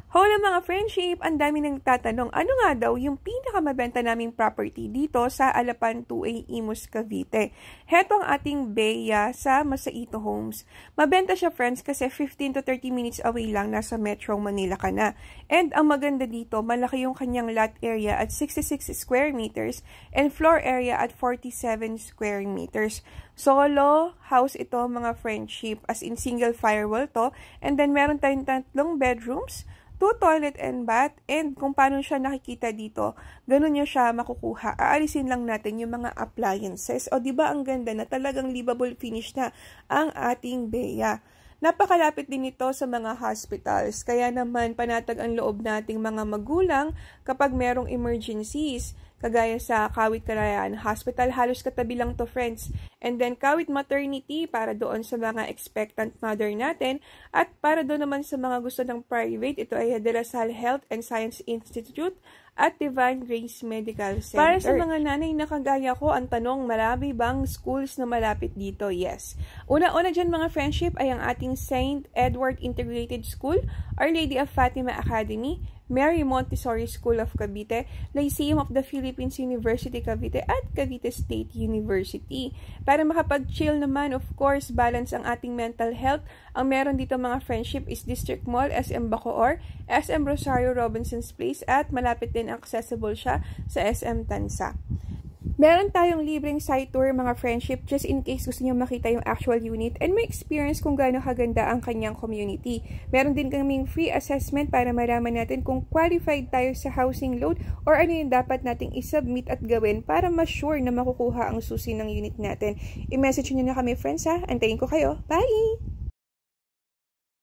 Hola mga friendship! Ang dami nang tatanong, ano nga daw yung pinakamabenta naming property dito sa Alapan 2A, Imus, Cavite. Heto ang ating Bea sa Masaito Homes. Mabenta siya friends kasi 15 to 30 minutes away lang, nasa Metro Manila ka na. And ang maganda dito, malaki yung kanyang lot area at 66 square meters and floor area at 47 square meters. Solo house ito mga friendship, as in single firewall to. And then meron tayong 3 bedrooms, 2 toilet and bath, and kung paano siya nakikita dito, ganun nyo siya makukuha. Aalisin lang natin yung mga appliances. O diba ang ganda na talagang livable finish na ang ating Bea. Napakalapit din ito sa mga hospitals, kaya naman panatag ang loob nating mga magulang kapag merong emergencies. Kagaya sa Kawit Kalayaan Hospital, halos katabi lang to friends. And then Kawit Maternity para doon sa mga expectant mother natin. At para doon naman sa mga gusto ng private, ito ay De La Salle Health and Science Institute at Divine Grace Medical Center. Para sa mga nanay na kagaya ko, ang tanong, marami bang schools na malapit dito? Yes. Una-una dyan mga friendship ay ang ating St. Edward Integrated School, Our Lady of Fatima Academy, Mary Montessori School of Cavite, Lyceum of the Philippines University Cavite at Cavite State University. Para makapag-chill naman, of course, balance ang ating mental health, ang meron dito mga friendship is District Mall, SM Bacoor, SM Rosario Robinson's Place at malapit din accessible siya sa SM Tansa. Meron tayong libreng site tour mga friendship just in case gusto niyo makita yung actual unit and may experience kung gaano kaganda ang kanyang community. Meron din kaming free assessment para malaman natin kung qualified tayo sa housing loan or ano yung dapat nating isubmit at gawin para ma-sure na makukuha ang susi ng unit natin. I-message niyo na kami friends ha. Antayin ko kayo. Bye!